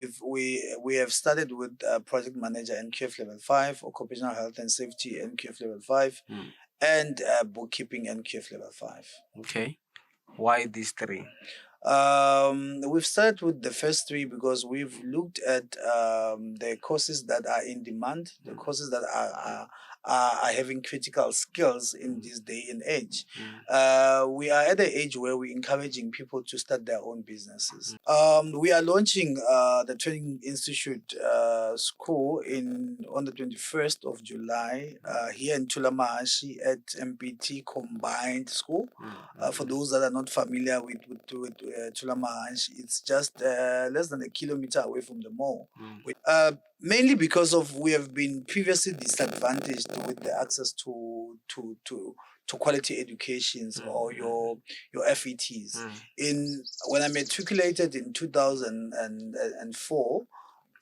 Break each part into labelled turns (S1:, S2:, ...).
S1: If we have started with project manager NQF level 5, occupational health and safety NQF level 5, and bookkeeping NQF level 5.
S2: Okay. Why these three?
S1: We've started with the first three because we've looked at the courses that are in demand, the courses that are having critical skills in this day and age. We are at the age where we're encouraging people to start their own businesses. We are launching the Training Institute school on the 21st of July here in Tulamahashi at MPT Combined School. For those that are not familiar with Tulamahashi, it's just less than a kilometer away from the mall. Mainly because of we have been previously disadvantaged with the access to quality educations or your FETs. When I matriculated in 2004,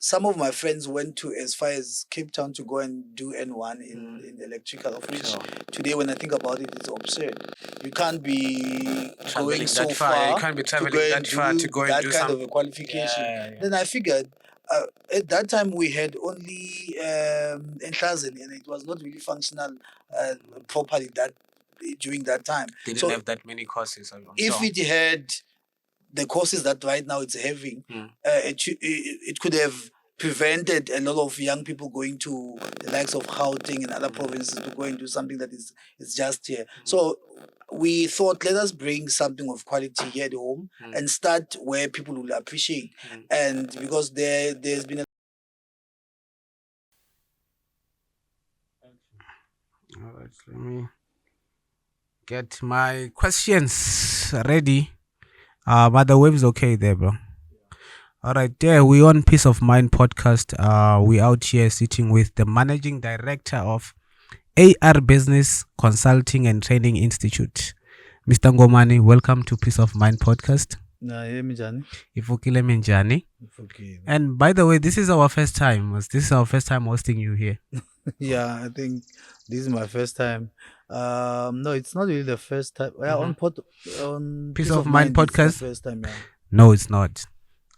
S1: some of my friends went to as far as Cape Town to go and do N1 in electrical, of which today, when I think about it, it's absurd. You can't be going so far.
S2: You can't be traveling that far to go and
S1: that
S2: do
S1: kind
S2: some
S1: of a qualification.
S2: Yeah.
S1: Then I figured at that time we had only Enhlazen, and it was not really functional properly during that time.
S2: They didn't have that many courses.
S1: If it had the courses that right now it's having, it could have prevented a lot of young people going to the likes of Gauteng and other provinces to go and do something that is just here. So we thought, let us bring something of quality here at home and start where people will appreciate. And because there's been
S2: All right, let me get my questions ready. But the wave's okay there, bro. All right, there we on Peace of Mind podcast. We out here sitting with the managing director of AR Business Consulting and Training Institute, Mr. Ngomane. Welcome to Peace of Mind podcast. Ifukile minjani. And by the way, this is our first time. This is our first time hosting you here.
S1: Yeah, I think this is my first time. No, it's not really the first time. On
S2: Peace of Mind podcast.
S1: It's the first time, yeah.
S2: No, it's not.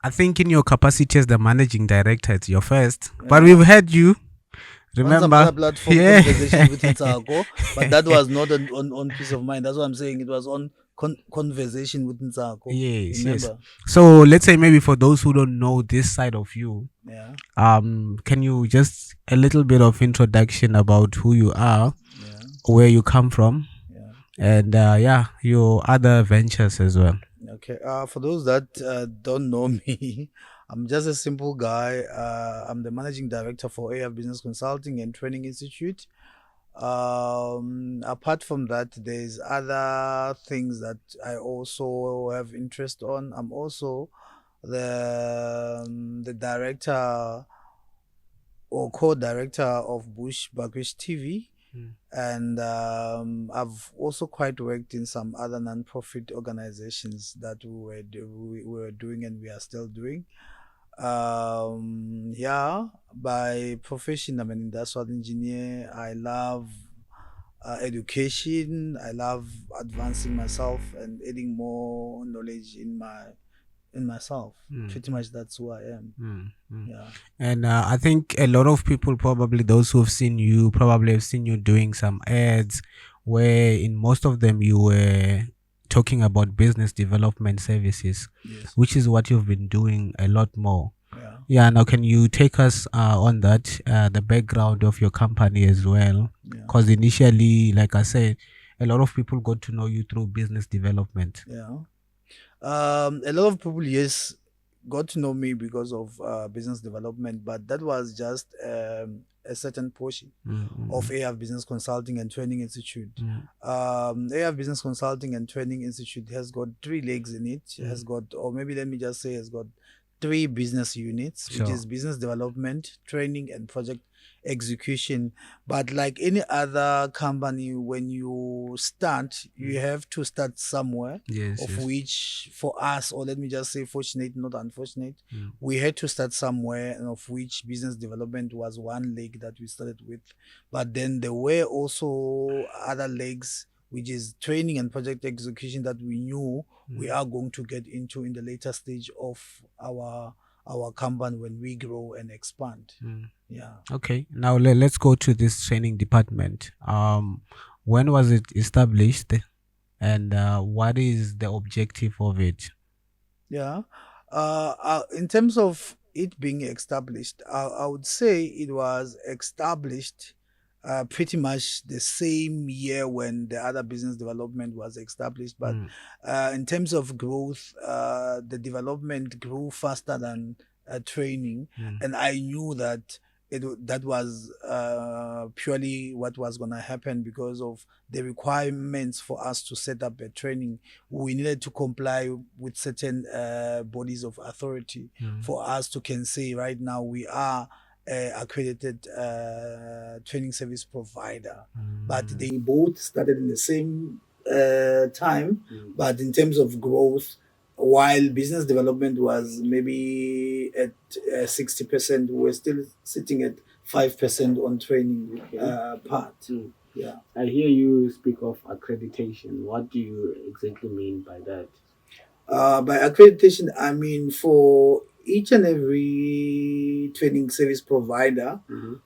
S2: I think in your capacity as the managing director, it's your first. Yeah. But we've had you. Remember?
S1: Platform conversation with Nsako, but that was not on Peace of Mind. That's what I'm saying. It was on conversation with Nsako.
S2: Yes, yes. So let's say maybe for those who don't know this side of you, can you just a little bit of introduction about who you are, where you come from, and your other ventures as well.
S1: Okay. For those that don't know me, I'm just a simple guy. I'm the managing director for AR Business Consulting and Training Institute. Apart from that, there's other things that I also have interest on. I'm also the director or co-director of BushTV. And I've also quite worked in some other non-profit organizations that we were doing and we are still doing. By profession, I'm an industrial engineer. I love education. I love advancing myself and adding more knowledge in myself. Pretty much that's who I am. Yeah.
S2: And I think a lot of people, probably those who have seen you, probably have seen you doing some ads where in most of them you were talking about business development services, which is what you've been doing a lot more. Now can you take us on that, the background of your company as well? Because initially, like I said, a lot of people got to know you through business development.
S1: A lot of people, yes, got to know me because of business development, but that was just a certain portion of AR Business Consulting and Training Institute. AR Business Consulting and Training Institute has got 3 legs in it. Has got, or maybe let me just say, has got 3 business units, which is business development, training, and project execution. But like any other company, when you start, you have to start somewhere. Which for us, or let me just say fortunate, not unfortunate, we had to start somewhere, and of which business development was one leg that we started with. But then there were also other legs, which is training and project execution, that we knew we are going to get into in the later stage of our our company when we grow and expand. Yeah.
S2: Okay, now let's go to this training department. When was it established, and what is the objective of it?
S1: Yeah. In terms of it being established, I would say it was established pretty much the same year when the other business development was established. But in terms of growth, the development grew faster than training, and I knew that that was purely what was going to happen because of the requirements for us to set up a training. We needed to comply with certain bodies of authority for us to can say right now we are accredited training service provider. But they both started in the same time, but in terms of growth, while business development was maybe at 60%, we're still sitting at 5% on training part. Yeah.
S2: I hear you speak of accreditation. What do you exactly mean by that?
S1: By accreditation, I mean for each and every training service provider,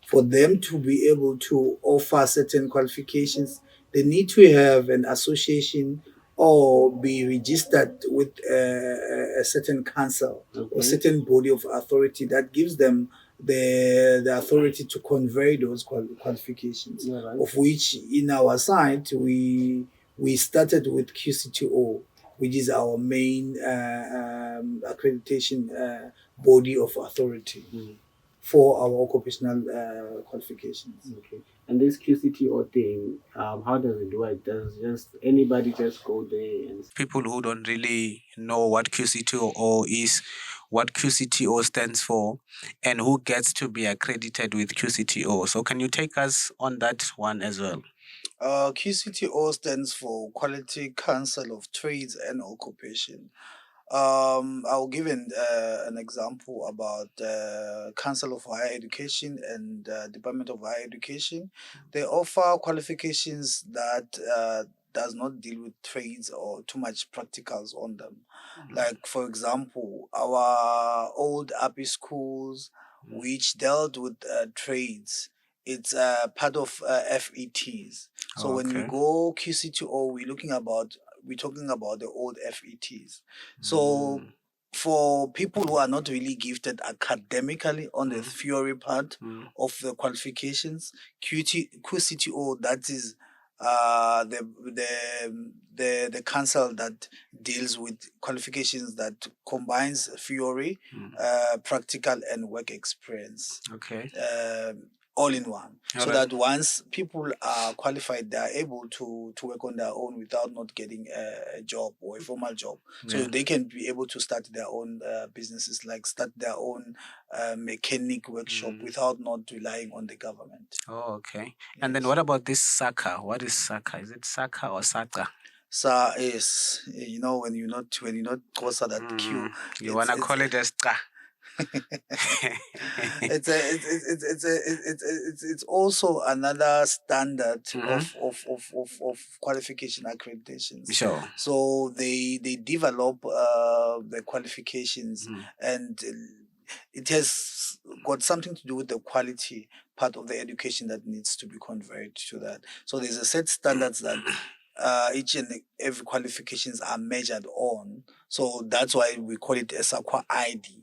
S1: for them to be able to offer certain qualifications, they need to have an association or be registered with a certain council or certain body of authority that gives them the authority to convey those qualifications. Right. Of which, in our side, we started with QCTO, which is our main accreditation body of authority for our occupational qualifications.
S2: Okay. And this QCTO thing, how does it work? Does just anybody just go there? And people who don't really know what QCTO is, what QCTO stands for, and who gets to be accredited with QCTO. So can you take us on that one as well?
S1: QCTO stands for Quality Council of Trades and Occupation. I'll give an example about Council of Higher Education and Department of Higher Education. They offer qualifications that does not deal with trades or too much practicals on them. Like, for example, our old API schools, which dealt with trades, it's part of FETs. So when we go QCTO, we're talking about the old FETs. So for people who are not really gifted academically on the theory part of the qualifications, QCTO, that is the council that deals with qualifications that combines theory, practical, and work experience.
S2: Okay.
S1: All in one. So that once people are qualified, they are able to work on their own without not getting a job or a formal job. So they can be able to start their own businesses, like start their own mechanic workshop without not relying on the government.
S2: Oh, okay. And then what about this SACA? What is SACA? Is it SACA or SACA?
S1: SACA is, when you're not closer that Q,
S2: you wanna call it a SCA.
S1: It's also another standard of qualification accreditations.
S2: Sure.
S1: So they develop the qualifications, and it has got something to do with the quality part of the education that needs to be conveyed to that. So there's a set standards that each and every qualifications are measured on. So that's why we call it a SAQA ID.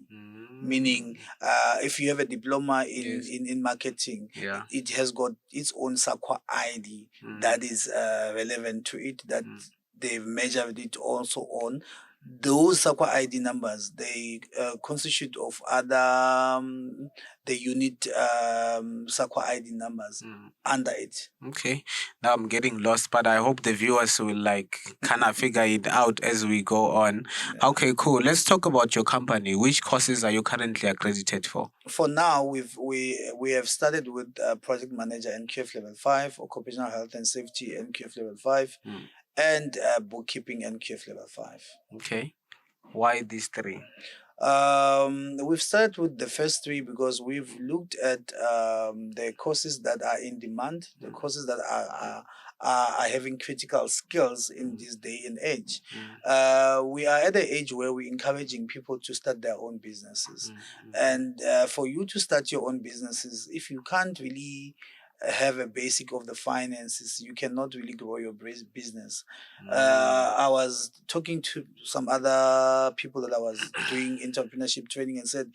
S1: Meaning, if you have a diploma in marketing, it has got its own SAQA ID that is relevant to it, that they've measured it also on. Those SAQA ID numbers, they constitute of other the unit SAQA ID numbers under it.
S2: Okay, now I'm getting lost, but I hope the viewers will kind of figure it out as we go on. Yeah. Okay, cool. Let's talk about your company. Which courses are you currently accredited for?
S1: For now, we have started with project manager NQF level 5, occupational health and safety NQF level 5, and bookkeeping NQF level 5.
S2: Okay, why these three?
S1: We've started with the first three because we've looked at the courses that are in demand, the courses that are having critical skills in this day and age. We are at the age where we're encouraging people to start their own businesses. And for you to start your own businesses, if you can't really have a basic of the finances, you cannot really grow your business. I was talking to some other people that I was doing entrepreneurship training and said,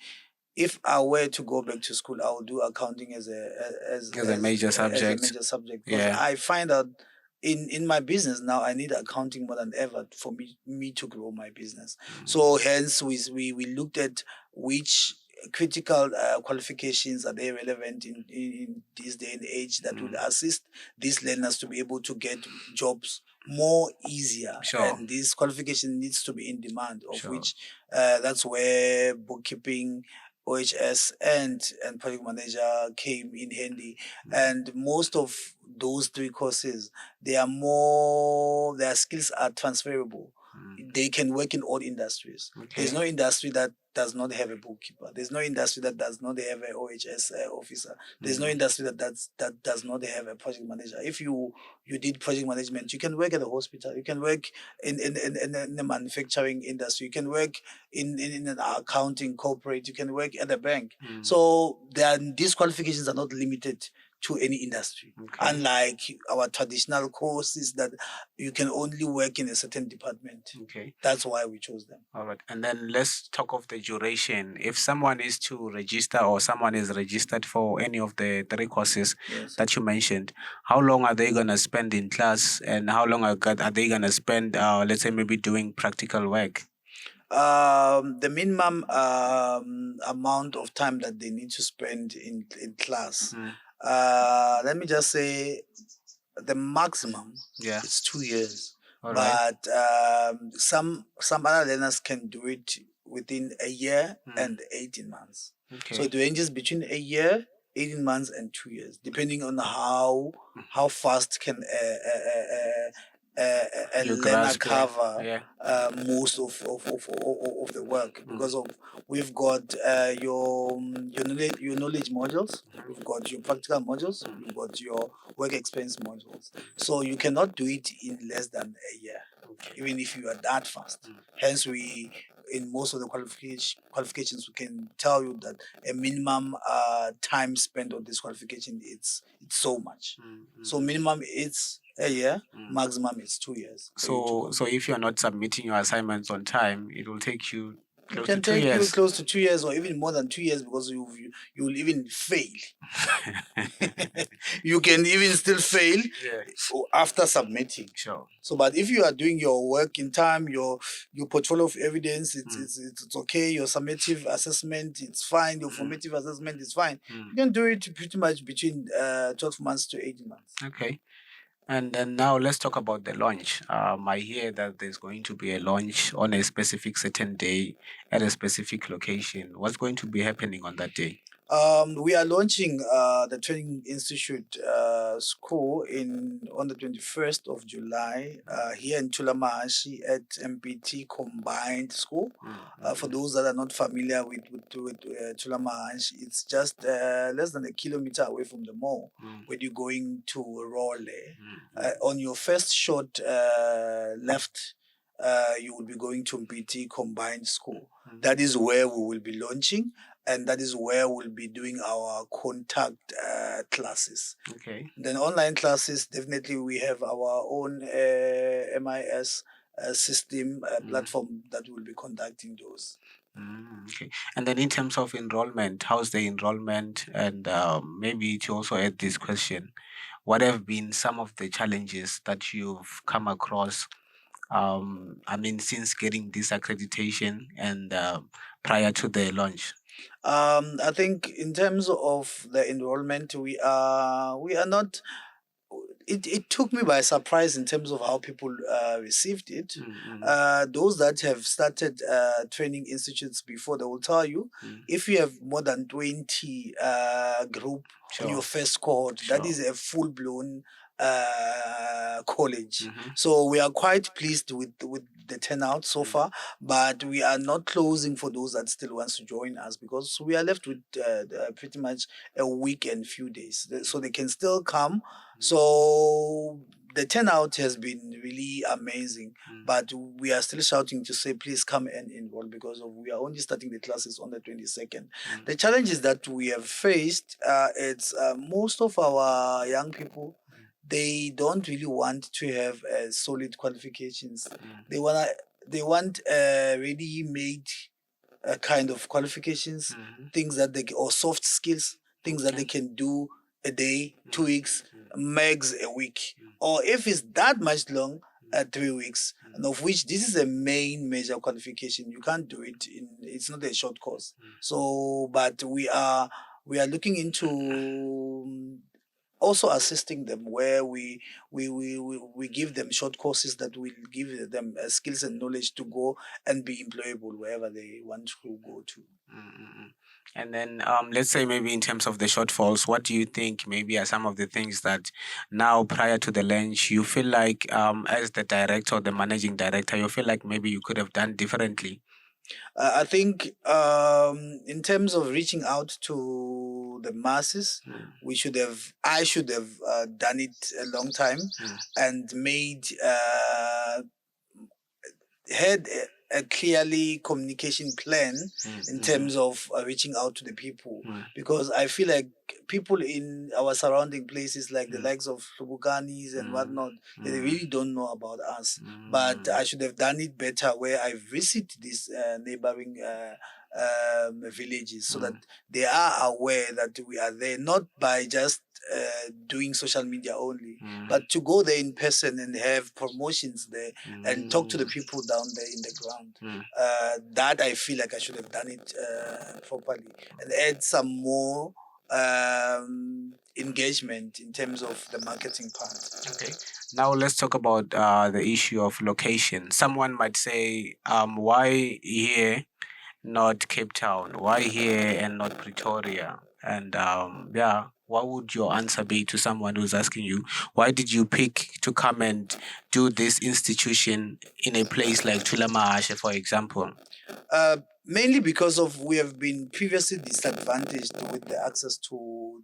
S1: if I were to go back to school, I would do accounting as
S2: a major
S1: as a
S2: subject.
S1: major subject because
S2: Yeah.
S1: I find out in my business now I need accounting more than ever for me to grow my business. So hence we looked at which critical qualifications are they relevant in this day and age that would assist these learners to be able to get jobs more easier.
S2: Sure.
S1: And this qualification needs to be in demand, of
S2: Sure.
S1: which that's where bookkeeping, OHS and project manager came in handy. And most of those three courses, their skills are transferable. They can work in all industries. There's no industry that does not have a bookkeeper. There's no industry that does not have an OHS officer. There's no industry that does not have a project manager. If you did project management, you can work at a hospital. You can work in the manufacturing industry. You can work in an accounting corporate. You can work at a bank. So these qualifications are not limited to any industry. Unlike our traditional courses that you can only work in a certain department. That's why we chose them.
S2: All right. And then let's talk of the duration. If someone is to register or someone is registered for any of the three courses that you mentioned, how long are they going to spend in class and how long are they going to spend, let's say, maybe doing practical work?
S1: The minimum amount of time that they need to spend in class, let me just say the maximum is 2 years. But some other learners can do it within a year and 18 months. So it ranges between a year, 18 months and 2 years, depending on how fast can a learner cover most of the work. Because we've got your knowledge modules, we've got your practical modules, we've got your work experience modules. So you cannot do it in less than a year, even if you are that fast. Hence, in most of the qualifications, we can tell you that a minimum time spent on this qualification it's so much. So minimum it's a year, maximum is 2 years.
S2: So if you're not submitting your assignments on time, it will take you
S1: It can take you close to 2 years or even more than 2 years because you will even fail. You can even still fail after submitting.
S2: Sure.
S1: So, but if you are doing your work in time, your portfolio of evidence, it's okay. Your summative assessment, it's fine. Your formative assessment is fine. You can do it pretty much between 12 months to 18 months.
S2: Okay. And then now let's talk about the launch. I hear that there's going to be a launch on a specific certain day at a specific location. What's going to be happening on that day?
S1: We are launching the Training Institute school on the 21st of July here in Tulamahashi at MPT Combined School. For those that are not familiar with Tulamahashi, it's just less than a kilometer away from the mall when you're going to Role. On your first short left, you will be going to MPT Combined School. That is where we will be launching. And that is where we'll be doing our contact classes. Okay. Then online classes, definitely we have our own MIS system platform that will be conducting those.
S2: Okay. And then in terms of enrollment, how's the enrollment? And maybe to also add this question, what have been some of the challenges that you've come across since getting this accreditation and prior to the launch?
S1: I think in terms of the enrollment, we are not. It took me by surprise in terms of how people received it. Those that have started training institutes before, they will tell you if you have more than 20 group on your first cohort, that is a full-blown college.
S2: Mm-hmm.
S1: So we are quite pleased with the turnout so far, but we are not closing for those that still wants to join us, because we are left with pretty much a week and few days, so they can still come. So the turnout has been really amazing, but we are still shouting to say, please come and enroll, because we are only starting the classes on the 22nd. The challenges that we have faced, it's most of our young people, they don't really want to have solid qualifications. They wanna they want ready-made kind of qualifications, things that or soft skills, things that they can do a day, 2 weeks, max a week, or if it's that much long, 3 weeks, and of which this is a main major qualification. You can't do it it's not a short course. So, but we are looking into also assisting them, where we give them short courses that will give them skills and knowledge to go and be employable wherever they want to go to.
S2: Mm-mm. And then, let's say maybe in terms of the shortfalls, what do you think maybe are some of the things that now prior to the launch you feel like, as the director or the managing director, you feel like maybe you could have done differently?
S1: I think in terms of reaching out to the masses, I should have done it a long time, and made had a clearly communication plan in terms of reaching out to the people, because I feel like people in our surrounding places, like the likes of Lubukanis and whatnot, they really don't know about us. But I should have done it better, where I visit these neighboring villages, so that they are aware that we are there, not by just doing social media only, but to go there in person and have promotions there and talk to the people down there in the ground. That I feel like I should have done it properly, and add some more engagement in terms of the marketing part.
S2: Okay. Now let's talk about the issue of location. Someone might say, why here, not Cape Town? Why here and not Pretoria? And yeah, what would your answer be to someone who's asking you, why did you pick to come and do this institution in a place like Tulamahashe, for example?
S1: Mainly because of we have been previously disadvantaged with the access to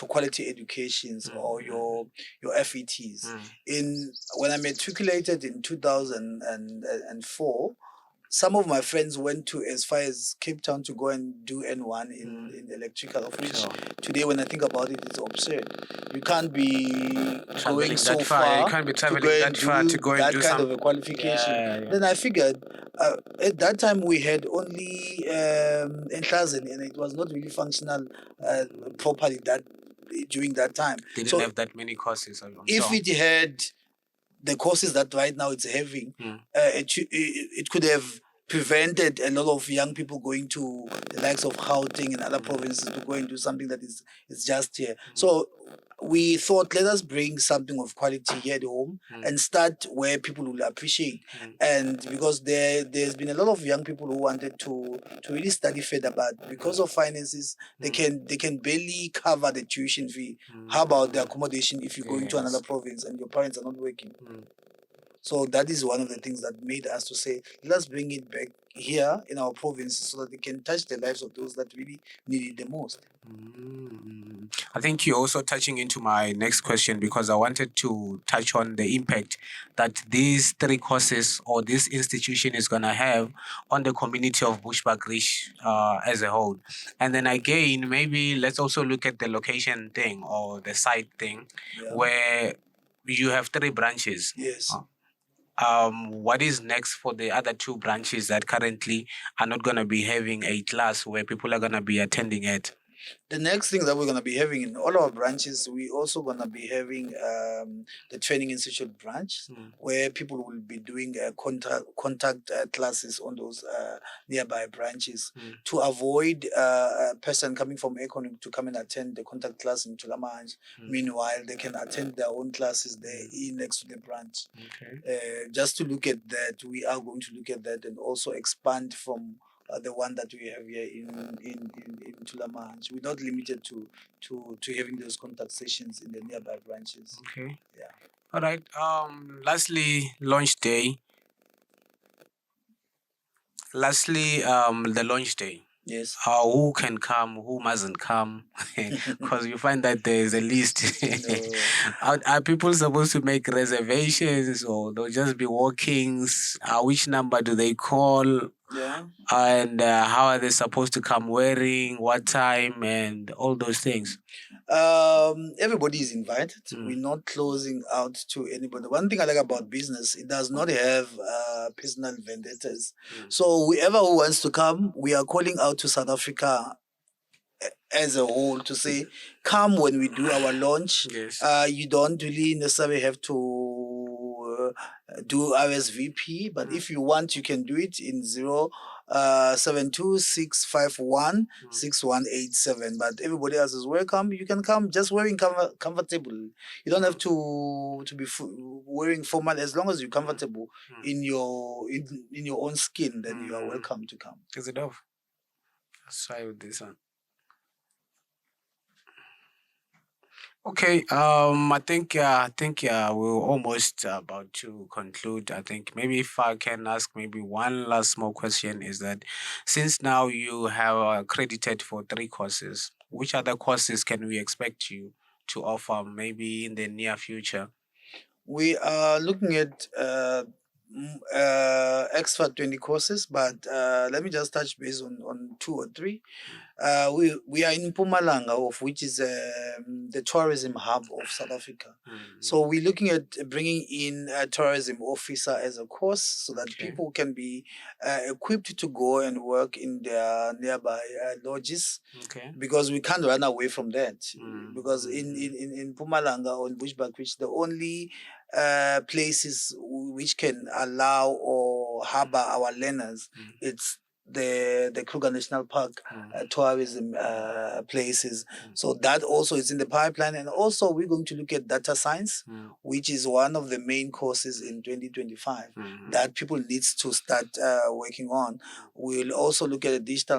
S1: quality educations, or your FETs. In When I matriculated in 2004, some of my friends went to as far as Cape Town to go and do N1 in electrical, of which today, when I think about it, it's absurd. You can't be going so far.
S2: You can't be
S1: to
S2: traveling
S1: go and
S2: that far to
S1: do
S2: go and
S1: that
S2: do
S1: kind of
S2: some.
S1: a qualification.
S2: Yeah, yeah.
S1: Then I figured at that time we had only Enhlazen, and it was not really functional properly that during that time.
S2: They didn't
S1: So
S2: have that many courses. I'm
S1: if
S2: sure.
S1: it had the courses that right now it's having, it could have prevented a lot of young people going to the likes of Gauteng and other provinces to go and do something that is just here. So we thought, let us bring something of quality here at home and start where people will appreciate. And because there's been a lot of young people who wanted to really study further, but because of finances, they can barely cover the tuition fee. How about the accommodation if you're going to another province and your parents are not working? So that is one of the things that made us to say, let's bring it back here in our province, so that they can touch the lives of those that really need it the most.
S2: I think you're also touching into my next question, because I wanted to touch on the impact that these three courses or this institution is going to have on the community of Bushbuckridge as a whole. And then again, maybe let's also look at the location thing or the site thing, where you have three branches.
S1: Yes.
S2: What is next for the other two branches that currently are not going to be having a class where people are going to be attending it?
S1: The next thing that we're going to be having in all our branches, we also going to be having the training institute branch, where people will be doing contact classes on those nearby branches, to avoid a person coming from Econ to come and attend the contact class in Tulamahashe. Meanwhile, they can attend their own classes there next to the branch. Just to look at that, we are going to look at that and also expand from the one that we have here in in Tulamanch. We're not limited to having those contact sessions in the nearby branches.
S2: Okay.
S1: Yeah.
S2: All right. Lastly, launch day. The launch day.
S1: Yes.
S2: Who can come, who mustn't come, because you find that there's a list.
S1: No.
S2: Are people supposed to make reservations, or they'll just be walk-ins? Which number do they call?
S1: Yeah.
S2: And how are they supposed to come wearing, what time, and all those things?
S1: Everybody is invited. We're not closing out to anybody. One thing I like about business, it does not have personal vendettas. So whoever who wants to come, we are calling out to South Africa as a whole to say, come when we do our launch.
S2: Yes.
S1: You don't really necessarily have to do RSVP, but if you want, you can do it in 072-651-6187. But everybody else is welcome. You can come just wearing comfortable. You don't have to be wearing formal. As long as you're comfortable in your in your own skin, then you are welcome to come.
S2: Is it off? Let's try with this one. Okay. I think we're almost about to conclude. I think maybe if I can ask maybe one last small question is that since now you have accredited for 3 courses, which other courses can we expect you to offer maybe in the near future?
S1: We are looking at extra 20 courses, but let me just touch base on 2 or 3. We are in Mpumalanga, of which is the tourism hub of South Africa. So we're looking at bringing in a tourism officer as a course so that people can be equipped to go and work in their nearby lodges.
S2: Okay.
S1: Because we can't run away from that. Because in Mpumalanga or in Bushbuckridge, the only places which can allow or harbor our learners, it's the Kruger National Park tourism places. So that also is in the pipeline. And also we're going to look at data science, which is one of the main courses in 2025 that people needs to start working on. We'll also look at the digital